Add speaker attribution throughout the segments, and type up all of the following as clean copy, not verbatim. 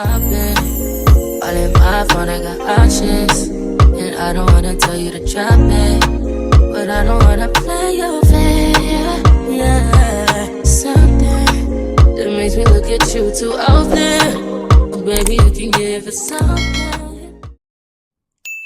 Speaker 1: I've been all in my phone, I got options. And I don't wanna tell you to drop it, but I don't wanna play your fair. Yeah, something that makes me look at you too often. Baby, you can give it something.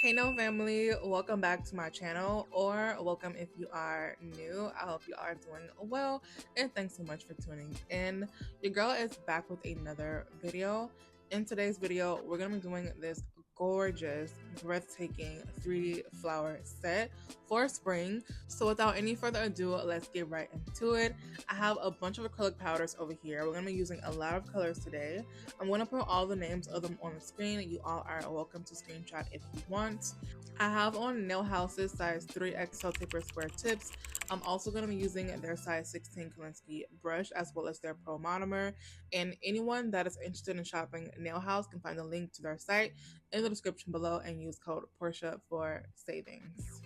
Speaker 2: Hey no family, welcome back to my channel, or welcome if you are new. I hope you are doing well, and thanks so much for tuning in. Your girl is back with another video. In today's video, we're gonna be doing this gorgeous, breathtaking 3D flower set for spring. So without any further ado, let's get right into it. I have a bunch of acrylic powders over here. We're gonna be using a lot of colors today. I'm gonna put all the names of them on the screen. You all are welcome to screenshot if you want. I have on Nail House's size 3XL taper square tips. I'm also going to be using their size 16 Kolinsky brush as well as their Pro monomer. And anyone that is interested in shopping Nail House can find the link to their site in the description below and use code Porche for savings.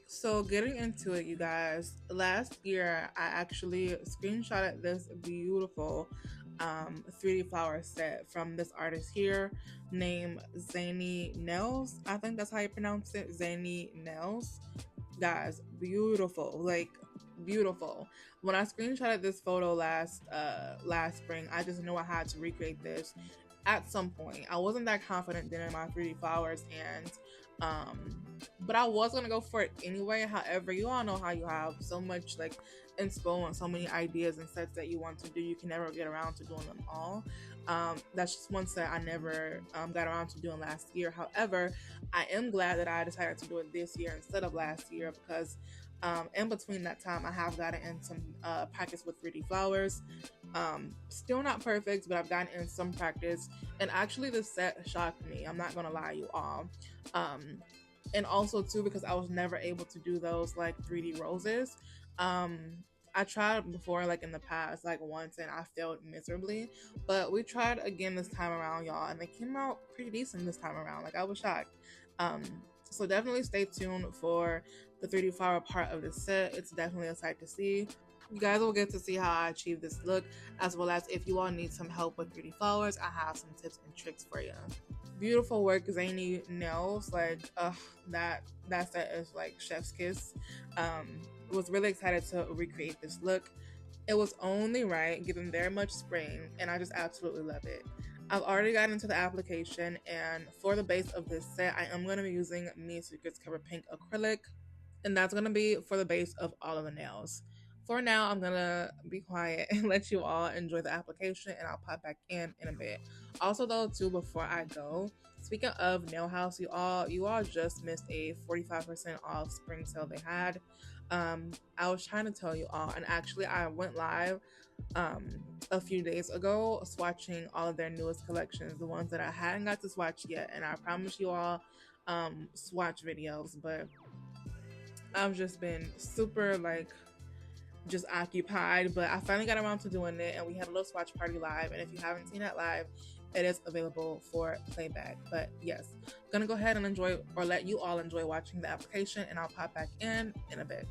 Speaker 2: So getting into it, you guys, last year I actually screenshotted this beautiful 3D flower set from this artist here named Zany Nails. I think that's how you pronounce it, Zany Nails. Guys, beautiful, like beautiful. When I screenshotted this photo last spring, I just knew I had to recreate this at some point. I wasn't that confident then in my 3D flowers, and but I was gonna go for it anyway. However, you all know how you have so much like inspo and so many ideas and sets that you want to do, you can never get around to doing them all. That's just one set I never got around to doing last year. However, I am glad that I decided to do it this year instead of last year, because in between that time I have gotten in some practice with 3D flowers. Still not perfect, but I've gotten in some practice, and actually the set shocked me, I'm not gonna lie you all. And also too, because I was never able to do those like 3D roses. I tried before, like in the past, like once, and I failed miserably, but we tried again this time around, y'all, and they came out pretty decent this time around. Like, I was shocked. So definitely stay tuned for the 3D flower part of the set. It's definitely a sight to see. You guys will get to see how I achieve this look, as well as if you all need some help with 3D flowers, I have some tips and tricks for you. Beautiful work, Zany Nails. Like, that set is like chef's kiss. Was really excited to recreate this look. It was only right, given very much spring, and I just absolutely love it. I've already gotten into the application, and for the base of this set, I am going to be using Me Secrets Cover Pink Acrylic, and that's going to be for the base of all of the nails. For now, I'm going to be quiet and let you all enjoy the application, and I'll pop back in a bit. Also though, too, before I go, speaking of Nail House, you all just missed a 45% off spring sale they had. I was trying to tell you all, and actually I went live a few days ago swatching all of their newest collections, the ones that I hadn't got to swatch yet, and I promise you all swatch videos, but I've just been super like just occupied. But I finally got around to doing it, and we had a little swatch party live, and if you haven't seen that live, it is available for playback. But yes, I'm gonna go ahead and enjoy, or let you all enjoy watching the application, and I'll pop back in a bit.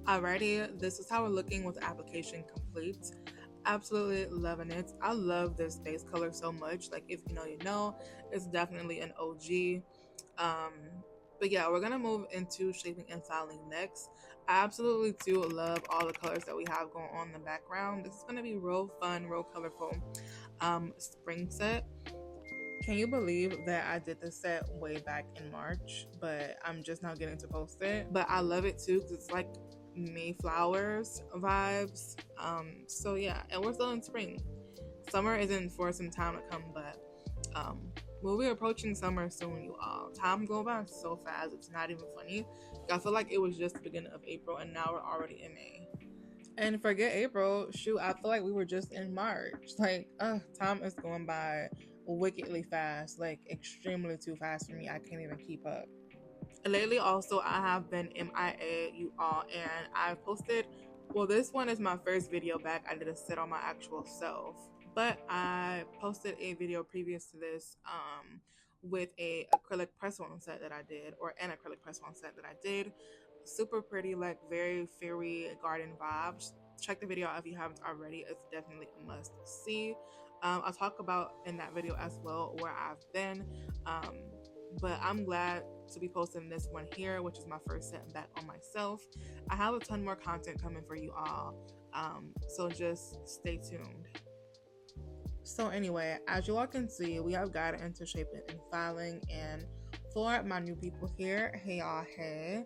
Speaker 2: Alrighty, this is how we're looking with the application complete. Absolutely loving it. I love this base color so much. Like, if you know, you know, it's definitely an OG. Um, but yeah, we're gonna move into shaping and styling next. I absolutely do love all the colors that we have going on in the background. This is gonna be real fun, real colorful. Spring set. Can you believe that I did this set way back in March, but I'm just now getting to post it? But I love it too because it's like Mayflowers vibes. So yeah, and we're still in spring. Summer isn't for some time to come, but we'll be approaching summer soon, you all. Time go by so fast, it's not even funny. I feel like it was just the beginning of April and now we're already in May. And forget April, shoot, I feel like we were just in March. Like, time is going by wickedly fast, like extremely too fast for me. I can't even keep up. Lately, also, I have been MIA, you all, and I've posted. Well, this one is my first video back. I did a set on my actual self, but I posted a video previous to this with a acrylic press on set that I did, or an acrylic press on set that I did. Super pretty, like very fairy garden vibes. Check the video out if you haven't already. It's definitely a must see. I'll talk about in that video as well where I've been. But I'm glad to be posting this one here, which is my first set back on myself. I have a ton more content coming for you all, so just stay tuned. So anyway, as you all can see, we have got into shaping and filing, and for my new people here, hey y'all, hey.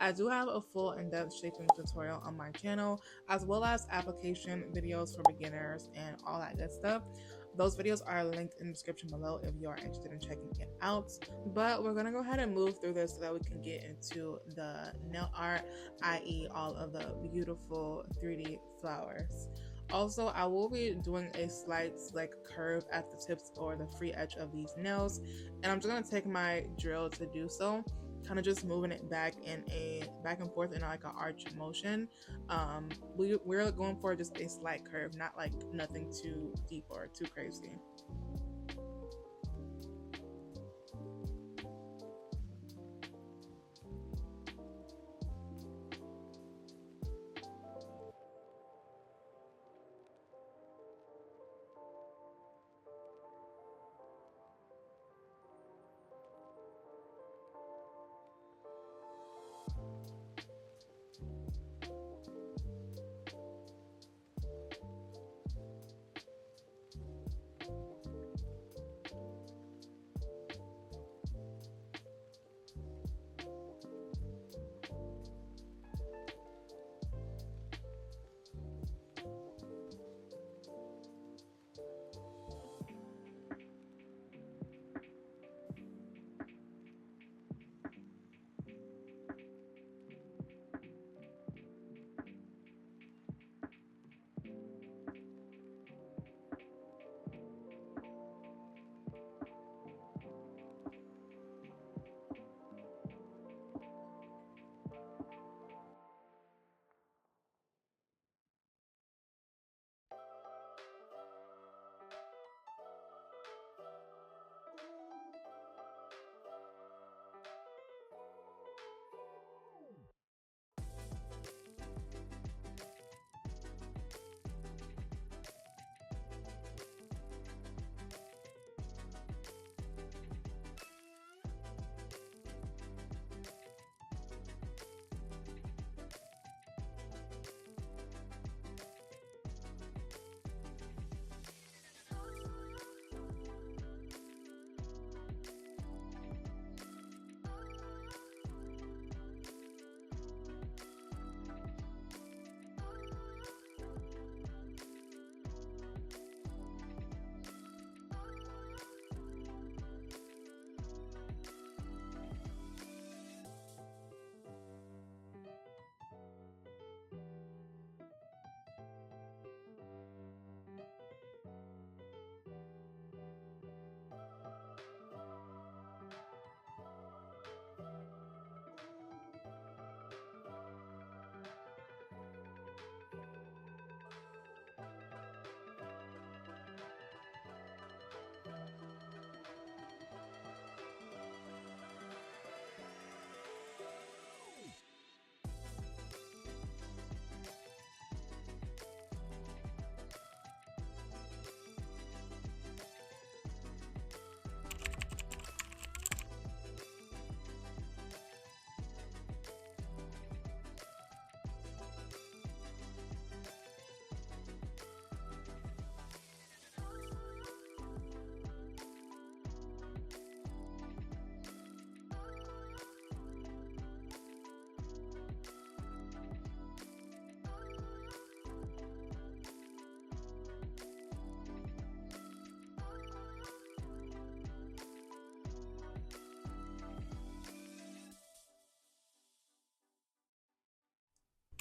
Speaker 2: I do have a full in-depth shaping tutorial on my channel, as well as application videos for beginners and all that good stuff. Those videos are linked in the description below if you are interested in checking it out. But we're going to go ahead and move through this so that we can get into the nail art, i.e. all of the beautiful 3D flowers. Also, I will be doing a slight like curve at the tips or the free edge of these nails, and I'm just going to take my drill to do so, kind of just moving it back and forth in like an arch motion. We're going for just a slight curve, not like nothing too deep or too crazy.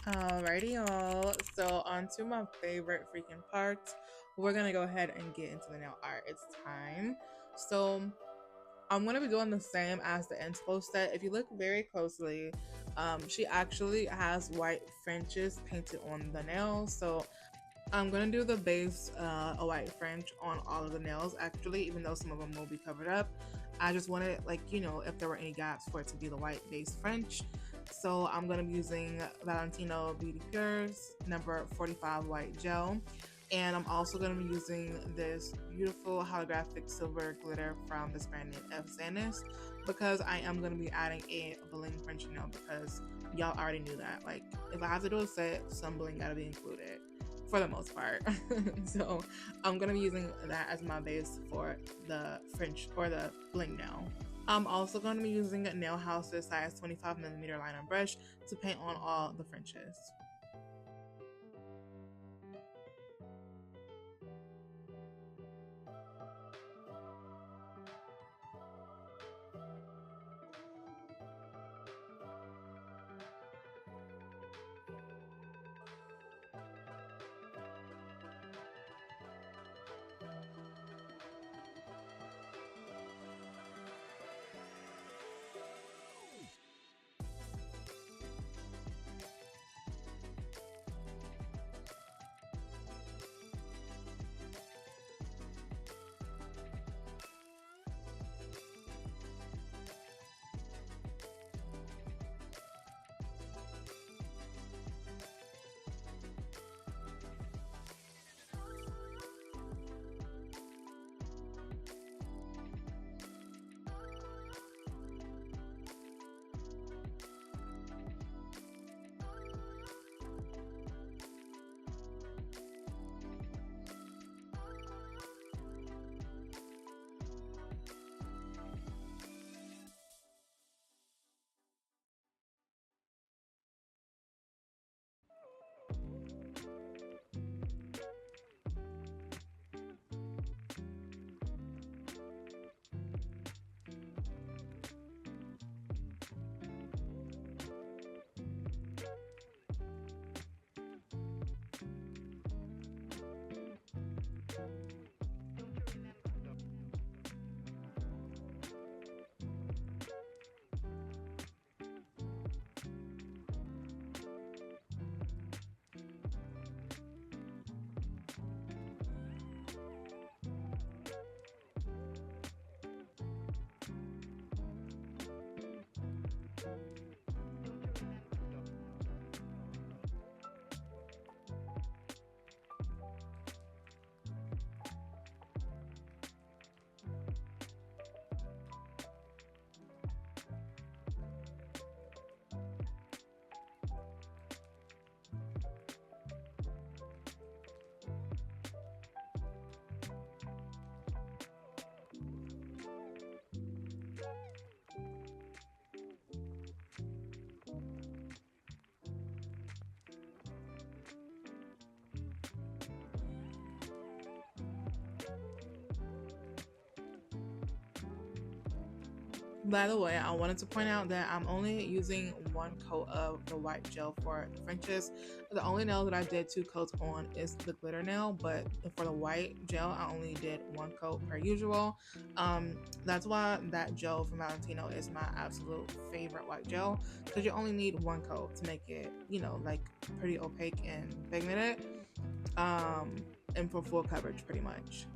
Speaker 2: Alrighty, y'all. So on to my favorite freaking part. We're gonna go ahead and get into the nail art. It's time. So I'm gonna be doing the same as the inspo set. If you look very closely, she actually has white Frenches painted on the nails. So I'm gonna do the base, a white French on all of the nails actually, even though some of them will be covered up. I just wanted, like, you know, if there were any gaps for it to be the white base French. So I'm gonna be using Valentino Beauty Pures number 45 white gel. And I'm also gonna be using this beautiful holographic silver glitter from this brand name F. Zanis, because I am gonna be adding a bling French nail, because y'all already knew that. Like, if I have to do a set, some bling gotta be included for the most part. So I'm gonna be using that as my base for the French or the bling nail. I'm also going to be using Nail House's size 25mm liner brush to paint on all the Frenches. By the way, I wanted to point out that I'm only using one coat of the white gel for the Frenches. The only nail that I did 2 coats on is the glitter nail, but for the white gel, I only did 1 coat per usual. That's why that gel from Valentino is my absolute favorite white gel, because you only need 1 coat to make it, you know, like pretty opaque and pigmented, and for full coverage pretty much.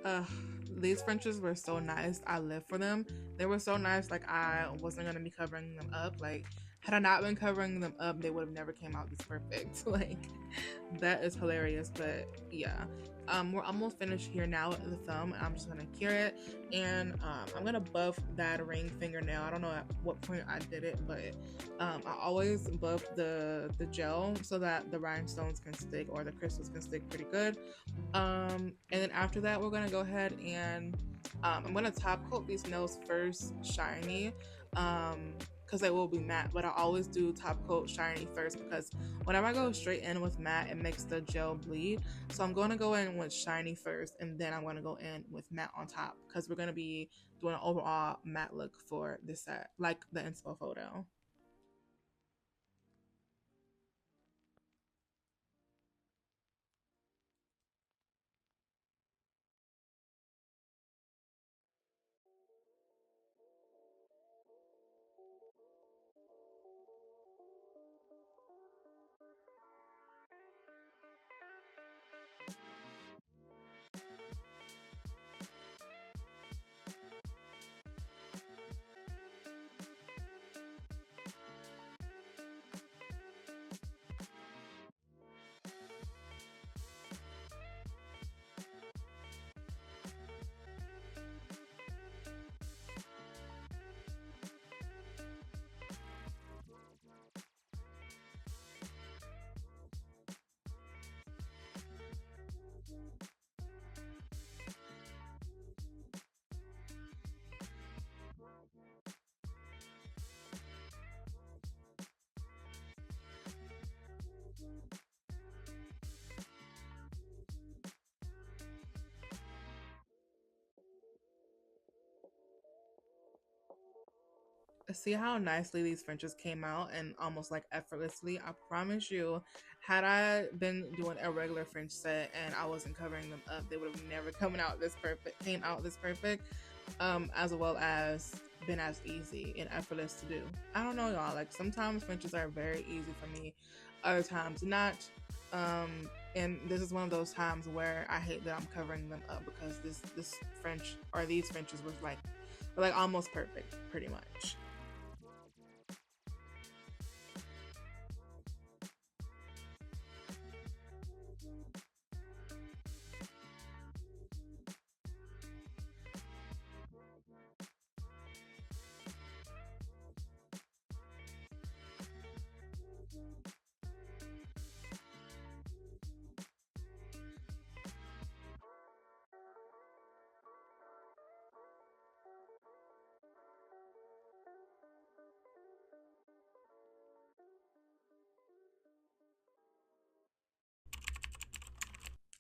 Speaker 2: Uh, these Frenches were so nice. I live for them. They were so nice. Like I wasn't gonna be covering them up. Like had I not been covering them up, they would have never came out this perfect. Like that is hilarious. But yeah, we're almost finished here now with the thumb. I'm just gonna cure it, and I'm gonna buff that ring fingernail. I don't know at what point I did it, but I always buff the gel so that the rhinestones can stick or the crystals can stick pretty good. And then after that, we're gonna go ahead and I'm gonna top coat these nails first shiny, because they will be matte. But I always do top coat shiny first because whenever I go straight in with matte, it makes the gel bleed. So I'm gonna go in with shiny first, and then I'm gonna go in with matte on top because we're gonna be doing an overall matte look for this set, like the inspo photo. See how nicely these Frenches came out and almost like effortlessly. I promise you, had I been doing a regular French set and I wasn't covering them up, they would have never came out this perfect, as well as been as easy and effortless to do. I don't know, y'all, like sometimes Frenches are very easy for me, other times not. And this is one of those times where I hate that I'm covering them up because this French or these Frenches were like almost perfect pretty much.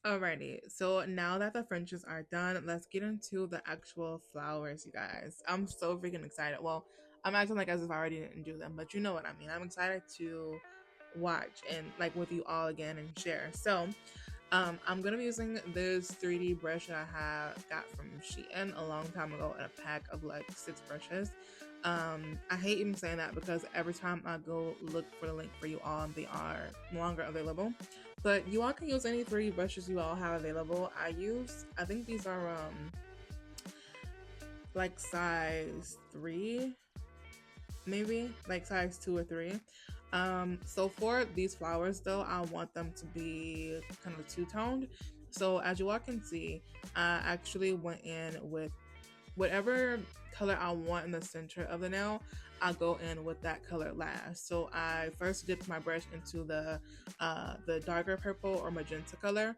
Speaker 2: Alrighty, so now that the Frenches are done, let's get into the actual flowers, you guys. I'm so freaking excited. Well, I'm acting like as if I already didn't do them, but you know what I mean. I'm excited to watch and like with you all again and share. So, I'm gonna be using this 3D brush that I have got from Shein a long time ago in a pack of like 6 brushes. I hate even saying that because every time I go look for the link for you all, they are no longer available. But you all can use any 3D brushes you all have available. I think these are like size 3, maybe like size 2 or 3. So for these flowers though, I want them to be kind of two-toned. So as you all can see, I actually went in with whatever color I want in the center of the nail. I'll go in with that color last. So I first dipped my brush into the darker purple or magenta color,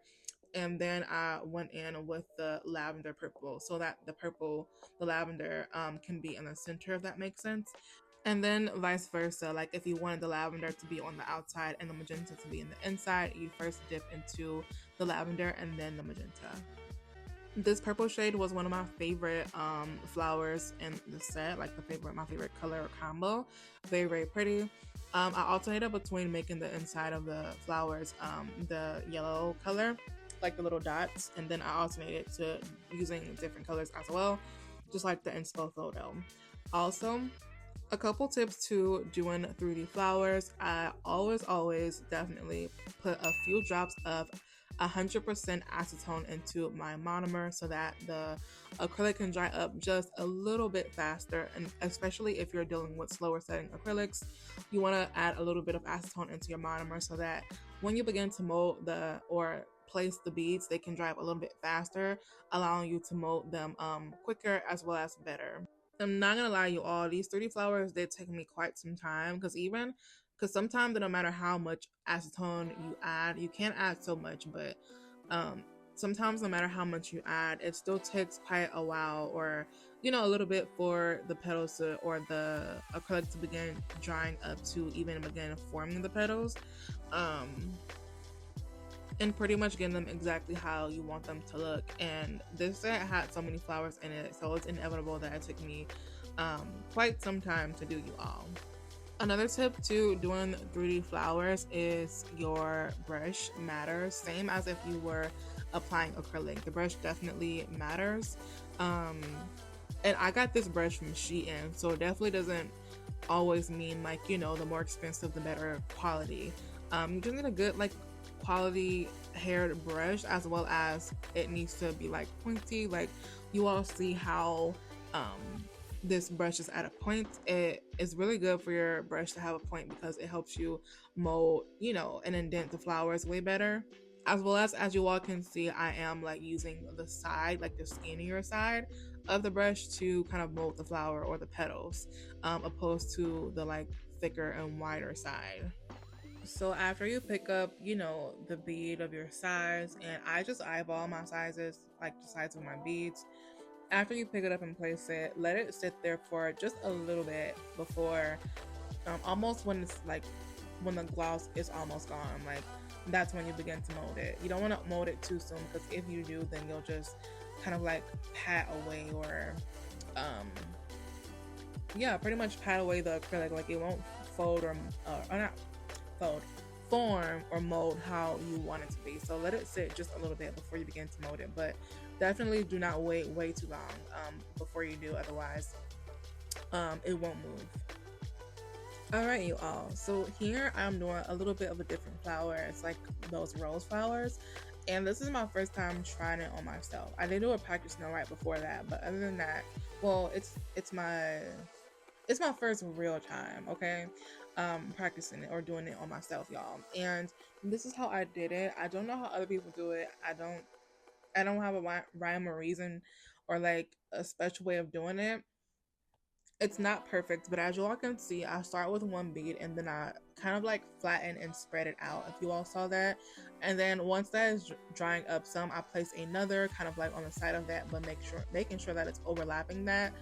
Speaker 2: and then I went in with the lavender purple so that the lavender can be in the center, if that makes sense. And then vice versa, like if you wanted the lavender to be on the outside and the magenta to be in the inside, you first dip into the lavender and then the magenta. This purple shade was one of my favorite flowers in the set, like my favorite color or combo. Very, very pretty. I alternated between making the inside of the flowers the yellow color, like the little dots, and then I alternated to using different colors as well, just like the inspo photo. Also, a couple tips to doing 3D flowers. I always definitely put a few drops of 100% acetone into my monomer so that the acrylic can dry up just a little bit faster. And especially if you're dealing with slower setting acrylics, you want to add a little bit of acetone into your monomer so that when you begin to mold or place the beads, they can dry up a little bit faster, allowing you to mold them quicker as well as better. I'm not gonna lie, you all, these 3D flowers did take me quite some time because sometimes no matter how much acetone you add, you can't add so much, but sometimes no matter how much you add, it still takes quite a while, or a little bit for the petals or the acrylic to begin drying up to even begin forming the petals. And pretty much getting them exactly how you want them to look. And this set had so many flowers in it, so it's inevitable that it took me quite some time to do, you all. Another tip to doing 3D flowers is your brush matters, same as if you were applying acrylic. The brush definitely matters. And I got this brush from Shein, so it definitely doesn't always mean like, the more expensive the better quality. You just need a good quality haired brush, as well as it needs to be pointy. Like, you all see how this brush is at a point. It is really good for your brush to have a point because it helps you mold and indent the flowers way better. As well as you all can see, I am using the side, the skinnier side of the brush to kind of mold the flower or the petals, opposed to the thicker and wider side. So after you pick up, the bead of your size, and I just eyeball my sizes, the size of my beads. After you pick it up and place it, let it sit there for just a little bit before, almost when it's when the gloss is almost gone, that's when you begin to mold it. You don't want to mold it too soon, because if you do, then you'll just kind of pat away, or pretty much pat away the acrylic. It won't fold or not form or mold how you want it to be. So let it sit just a little bit before you begin to mold it, but definitely do not wait way too long before you do, otherwise it won't move. Alright, you all, so here I'm doing a little bit of a different flower. It's those rose flowers, and this is my first time trying it on myself. I did do a practice nail right before that, but other than that, well, it's my first real time, okay, practicing it or doing it on myself, y'all. And this is how I did it. I don't know how other people do it. I don't have a rhyme or reason or a special way of doing it. It's not perfect, but as you all can see, I start with one bead and then I kind of flatten and spread it out, if you all saw that. And then once that is drying up some, I place another kind of on the side of that, but making sure that it's overlapping that.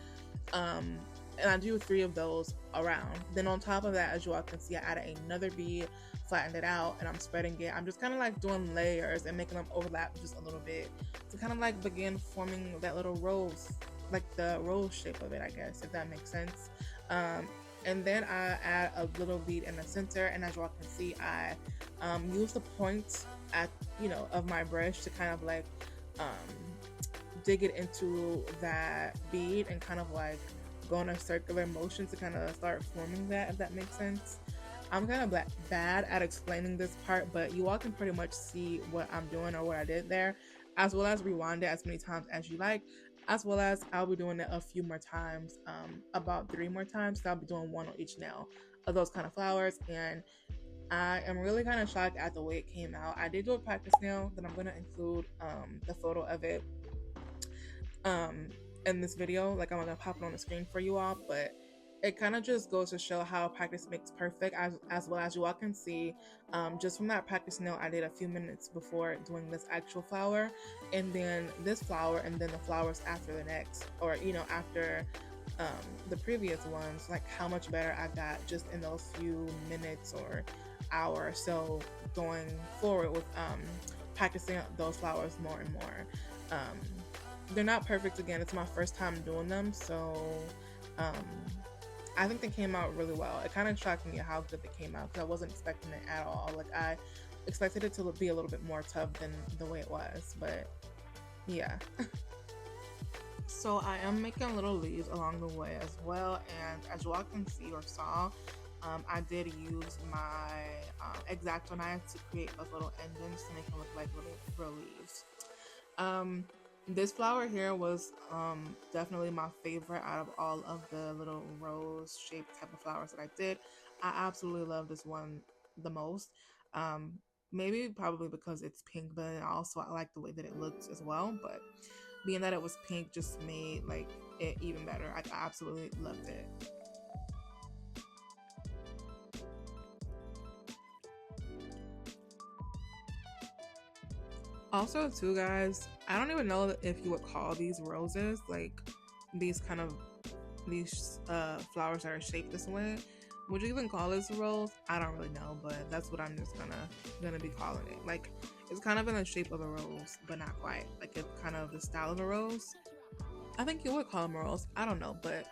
Speaker 2: And I do 3 of those around. Then on top of that, as you all can see, I added another bead, flattened it out, and I'm spreading it. I'm just kind of doing layers and making them overlap just a little bit to kind of begin forming that little rose, the rose shape of it, I guess, if that makes sense. And then I add a little bead in the center, and as you all can see, I use the point of my brush to kind of dig it into that bead and kind of go in a circular motion to kind of start forming that, if that makes sense. I'm kind of bad at explaining this part, but you all can pretty much see what I'm doing or what I did there, as well as rewind it as many times as you like, as well as I'll be doing it a few more times, about 3 more times. So I'll be doing 1 on each nail of those kind of flowers, and I am really kind of shocked at the way it came out. I did do a practice nail that I'm going to include the photo of it in this video. I'm gonna pop it on the screen for you all, but it kind of just goes to show how practice makes perfect, as well as you all can see, just from that practice nail I did a few minutes before doing this actual flower, and then this flower, and then the flowers after the next, or after the previous ones, how much better I got just in those few minutes or hour or so going forward with practicing those flowers more and more. They're not perfect, again, it's my first time doing them, so I think they came out really well. It kind of shocked me how good they came out, because I wasn't expecting it at all. I expected it to be a little bit more tough than the way it was, but yeah. So I am making little leaves along the way as well, and as you all can see or saw, I did use my X-Acto knife to create those little endings to make them look like little reliefs. This flower here was definitely my favorite out of all of the little rose shaped type of flowers that I did. I absolutely love this one the most. Maybe probably because it's pink, but also I like the way that it looks as well. But being that it was pink just made like it even better. I absolutely loved it. Also too, guys, I don't even know if you would call these roses, like these kind of these flowers that are shaped this way. Would you even call this a rose? I don't really know, but that's what I'm just gonna be calling it. Like, it's kind of in the shape of a rose, but not quite. Like, it's kind of the style of a rose. I think you would call them a rose. I don't know, but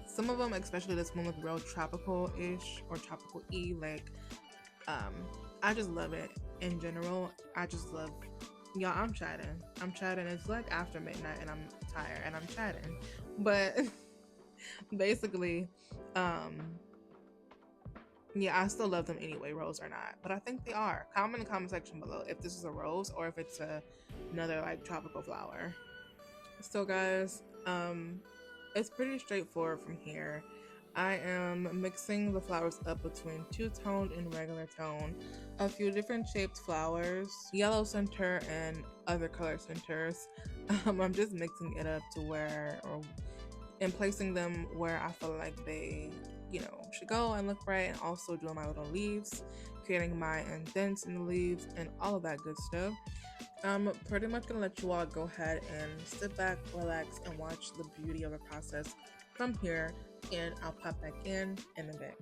Speaker 2: some of them, especially this one, look real tropical-ish or tropical-y. Like, I just love it in general. I just love, y'all. I'm chatting. It's like after midnight, and I'm tired, and I'm chatting, but basically, yeah, I still love them anyway, rose or not. But I think they are. Comment in the comment section below if this is a rose or if it's another like tropical flower. So guys, it's pretty straightforward from here. I am mixing the flowers up between two-toned and regular tone, a few different shaped flowers, yellow center and other color centers. I'm just mixing it up to where, and placing them where I feel like they, should go and look right, and also doing my little leaves, creating my indents in the leaves, and all of that good stuff. I'm pretty much gonna let you all go ahead and sit back, relax, and watch the beauty of the process from here, and I'll pop back in a bit.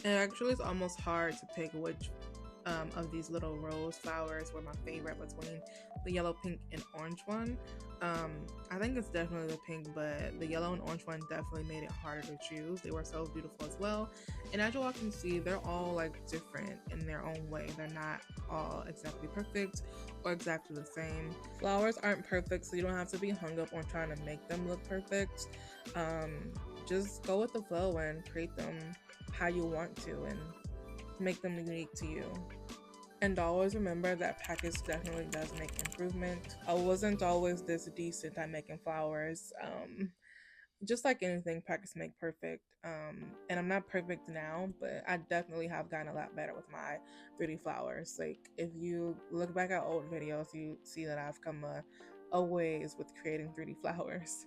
Speaker 2: It actually is almost hard to pick which of these little rose flowers were my favorite between the yellow, pink, and orange one. I think it's definitely the pink, but the yellow and orange one definitely made it harder to choose. They were so beautiful as well. And as you all can see, they're all like different in their own way. They're not all exactly perfect or exactly the same. Flowers aren't perfect, so you don't have to be hung up on trying to make them look perfect. Just go with the flow and create them how you want to and make them unique to you. And always remember that practice definitely does make improvement. I wasn't always this decent at making flowers. Just like anything, practice make perfect. And I'm not perfect now, but I definitely have gotten a lot better with my 3D flowers. Like, if you look back at old videos, you see that I've come a ways with creating 3D flowers.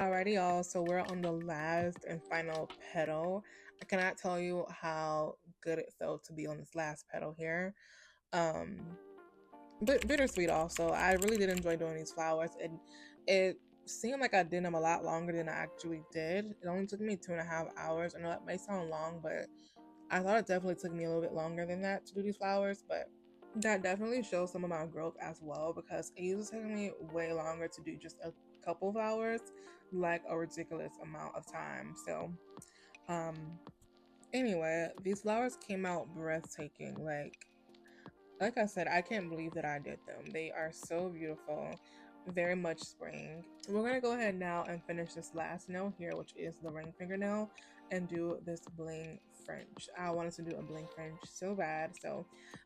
Speaker 2: Alrighty, y'all. So we're on the last and final petal. I cannot tell you how good it felt to be on this last petal here. But bittersweet also. I really did enjoy doing these flowers, and it seemed like I did them a lot longer than I actually did. It only took me 2.5 hours. I know that may sound long, but I thought it definitely took me a little bit longer than that to do these flowers, but that definitely shows some of my growth as well, because it used to take me way longer to do just a couple flowers, like a ridiculous amount of time. So anyway, these flowers came out breathtaking. Like I said, I can't believe that I did them. They are so beautiful, very much spring. We're gonna go ahead now and finish this last nail here, which is the ring fingernail, and do this bling French. I wanted to do a bling French so bad, so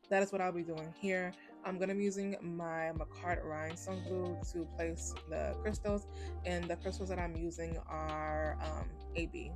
Speaker 2: that is what I'll be doing here. I'm gonna be using my Macart rhinestone glue to place the crystals, and the crystals that I'm using are AB.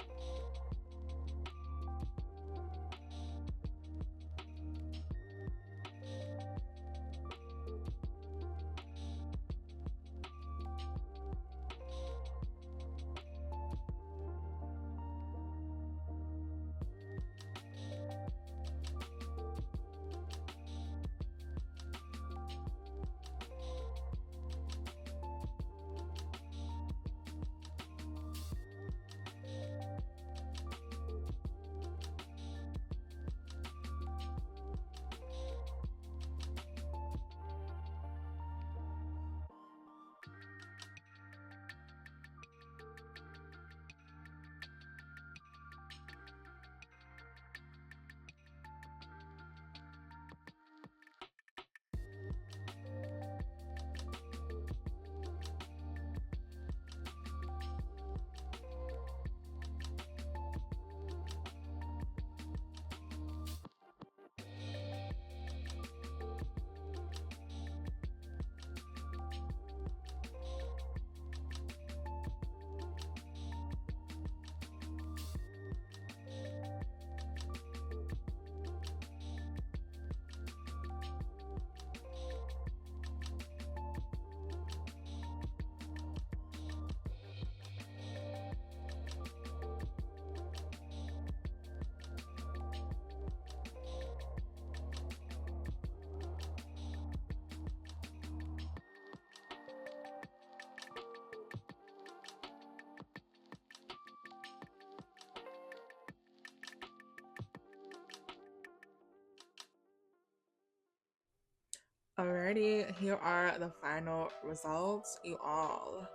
Speaker 2: Alrighty, here are the final results, you all.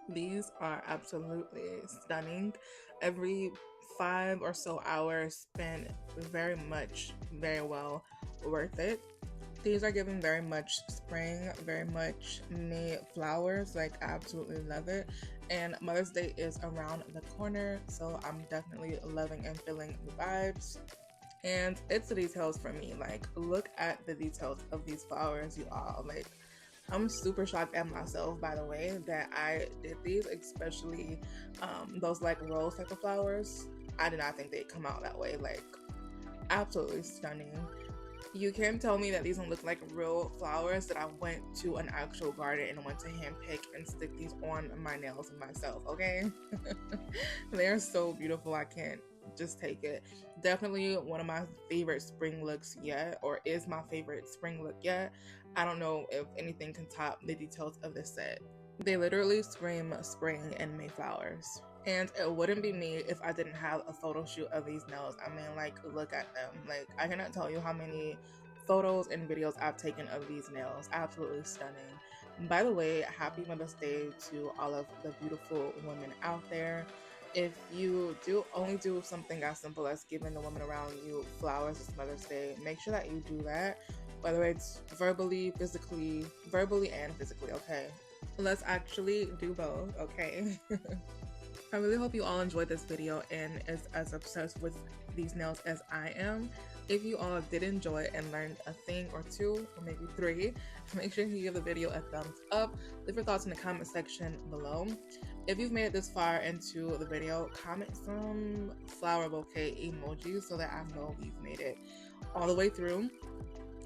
Speaker 2: These are absolutely stunning. Every 5 or so hours spent very well worth it. These are giving very much spring, very much me flowers. Like, I absolutely love it. And Mother's Day is around the corner, so I'm definitely loving and feeling the vibes. And it's the details for me. Like, look at the details of these flowers, you all. Like, I'm super shocked at myself, by the way, that I did these, especially those like rose type of flowers. I did not think they'd come out that way. Like, absolutely stunning. You can tell me that these don't look like real flowers, that I went to an actual garden and went to handpick and stick these on my nails myself, okay? They're so beautiful, I can't just take it. Definitely one of my favorite spring looks yet, or is my favorite spring look yet. I don't know if anything can top the details of this set. They literally scream spring and Mayflowers. And it wouldn't be me if I didn't have a photo shoot of these nails. I mean, like, look at them. Like, I cannot tell you how many photos and videos I've taken of these nails. Absolutely stunning. By the way, happy Mother's Day to all of the beautiful women out there. If you only do something as simple as giving the women around you flowers this Mother's Day, make sure that you do that, whether it's verbally and physically, okay? Let's actually do both, okay? I really hope you all enjoyed this video and is as obsessed with these nails as I am. If you all did enjoy it and learned a thing or two, or maybe 3, make sure you give the video a thumbs up. Leave your thoughts in the comment section below. If you've made it this far into the video, comment some flower bouquet emojis so that I know you've made it all the way through.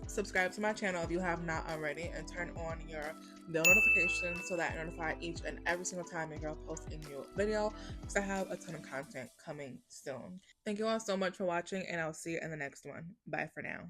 Speaker 2: Subscribe to my channel if you have not already, and turn on your bell notifications so that I notify each and every single time your girl posts a new video, because I have a ton of content coming soon. Thank you all so much for watching, and I'll see you in the next one. Bye for now.